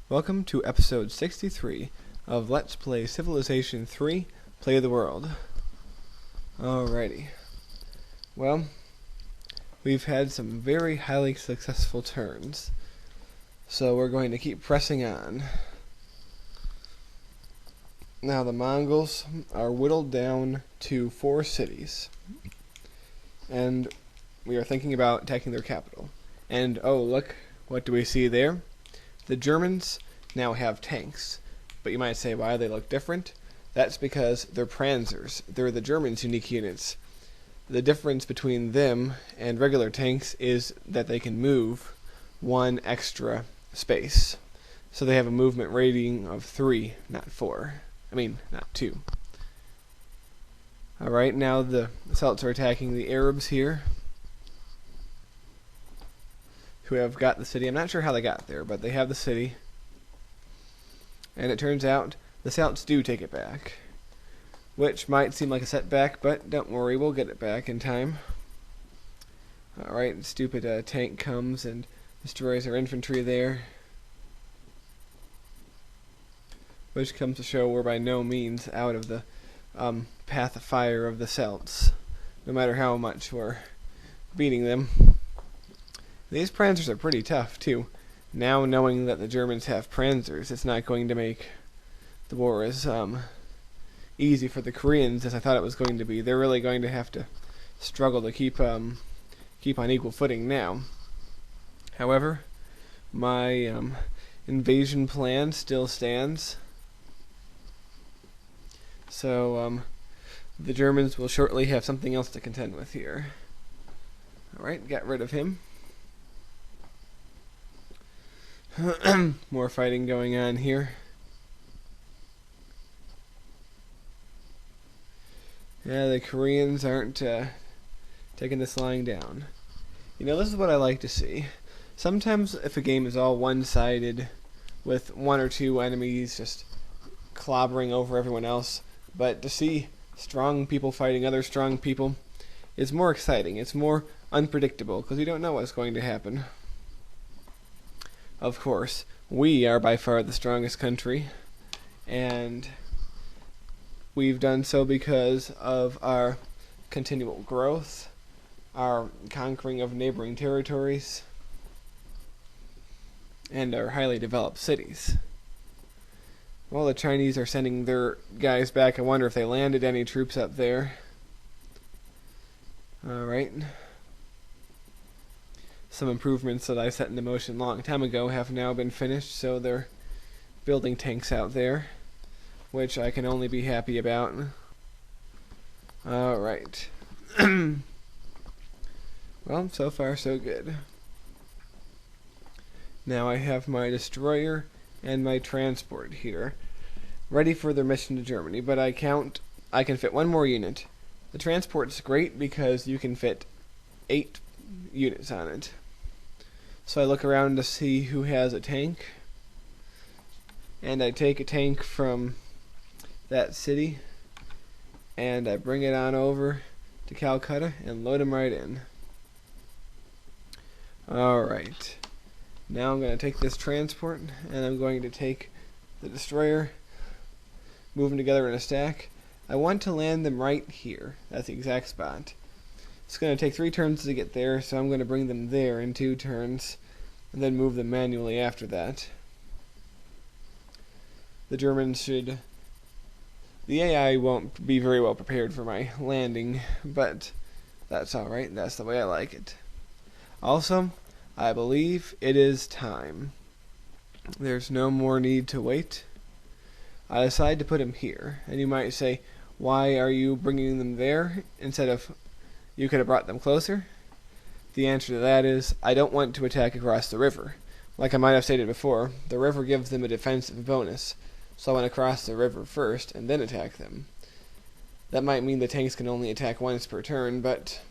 Welcome to episode 63 of Let's Play Civilization 3 Play the World. Alrighty. Well, we've had some very highly successful turns, so we're going to keep pressing on. Now the Mongols are whittled down to 4 cities, and we are thinking about attacking their capital. And oh look, what do we see there? The Germans now have tanks, but you might say why they look different. That's because they're Panzers. They're the Germans' unique units. The difference between them and regular tanks is that they can move 1 extra space. So they have a movement rating of 3, not 4. I mean, not 2. Alright, now the Celts are attacking the Arabs here, who have got the city. I'm not sure how they got there, but they have the city. And it turns out the Celts do take it back, which might seem like a setback, but don't worry, we'll get it back in time. Alright, stupid tank comes and destroys our infantry there, which comes to show we're by no means out of the path of fire of the Celts, no matter how much we're beating them. These Panzers are pretty tough, too. Now, knowing that the Germans have Panzers, it's not going to make the war as easy for the Koreans as I thought it was going to be. They're really going to have to struggle to keep on equal footing now. However, my invasion plan still stands. So, the Germans will shortly have something else to contend with here. Alright, got rid of him. More fighting going on here. Yeah, the Koreans aren't taking this lying down. You know, this is what I like to see. Sometimes if a game is all one-sided, with 1 or 2 enemies just clobbering over everyone else, but to see strong people fighting other strong people is more exciting. It's more unpredictable, because you don't know what's going to happen. Of course, we are by far the strongest country, and we've done so because of our continual growth, our conquering of neighboring territories, and our highly developed cities. Well, the Chinese are sending their guys back. I wonder if they landed any troops up there. Alright. Some improvements that I set into motion a long time ago have now been finished, so they're building tanks out there, which I can only be happy about. Alright. Well, so far so good. Now I have my destroyer and my transport here, ready for their mission to Germany, but I can fit 1 more unit. The transport's great because you can fit 8 units on it. So I look around to see who has a tank, and I take a tank from that city, and I bring it on over to Calcutta and load him right in. Alright, now I'm going to take this transport, and I'm going to take the destroyer, move them together in a stack. I want to land them right here. That's the exact spot. It's going to take 3 turns to get there, so I'm going to bring them there in 2 turns, and then move them manually after that. The Germans should... The AI won't be very well prepared for my landing, but that's alright. That's the way I like it. Also, I believe it is time. There's no more need to wait. I decide to put him here, and you might say, why are you bringing them there instead of... You could have brought them closer? The answer to that is, I don't want to attack across the river. Like I might have stated before, the river gives them a defensive bonus, so I want to cross the river first and then attack them. That might mean the tanks can only attack once per turn, but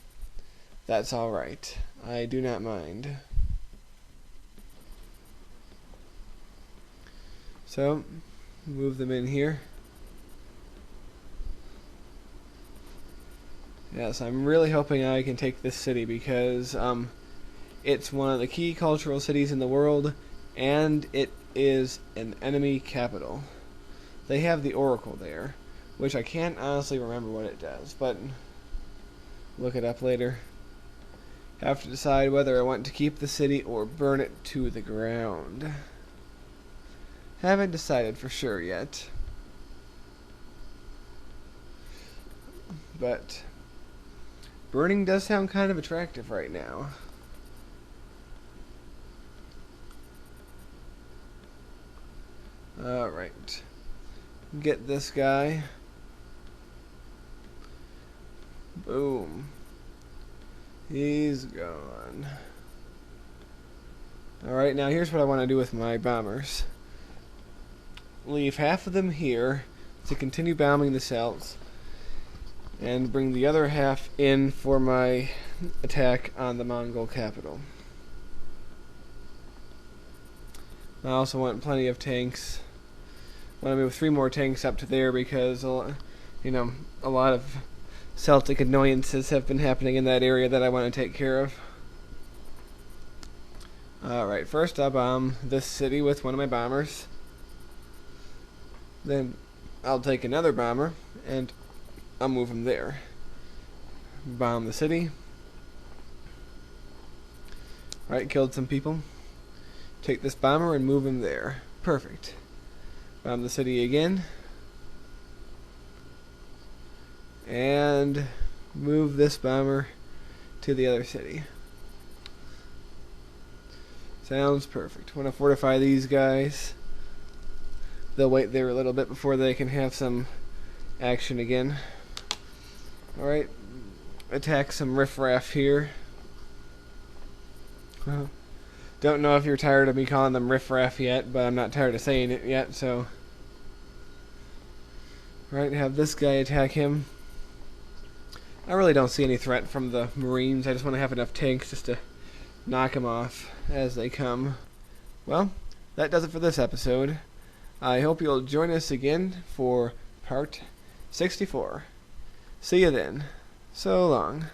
that's alright. I do not mind. So, move them in here. Yes, I'm really hoping I can take this city because it's one of the key cultural cities in the world, And it is an enemy capital. They have the Oracle there, which I can't honestly remember what it does, but look it up later. Have to decide whether I want to keep the city or burn it to the ground. Haven't decided for sure yet. But burning does sound kind of attractive right now. Alright. Get this guy. Boom. He's gone. Alright, now here's what I want to do with my bombers. Leave half of them here to continue bombing the cells, and bring the other half in for my attack on the Mongol capital. I also want plenty of tanks. I want to move 3 more tanks up to there because, a lot of Celtic annoyances have been happening in that area that I want to take care of. Alright, first I'll bomb this city with one of my bombers. Then I'll take another bomber and I'll move him there. Bomb the city. Alright, killed some people. Take this bomber and move him there. Perfect. Bomb the city again. And move this bomber to the other city. Sounds perfect. Want to fortify these guys. They'll wait there a little bit before they can have some action again. Alright. Attack some riffraff here. Don't know if you're tired of me calling them riffraff yet, but I'm not tired of saying it yet, so. Alright, have this guy attack him. I really don't see any threat from the Marines. I just want to have enough tanks just to knock them off as they come. Well, that does it for this episode. I hope you'll join us again for part 64. See you then. So long.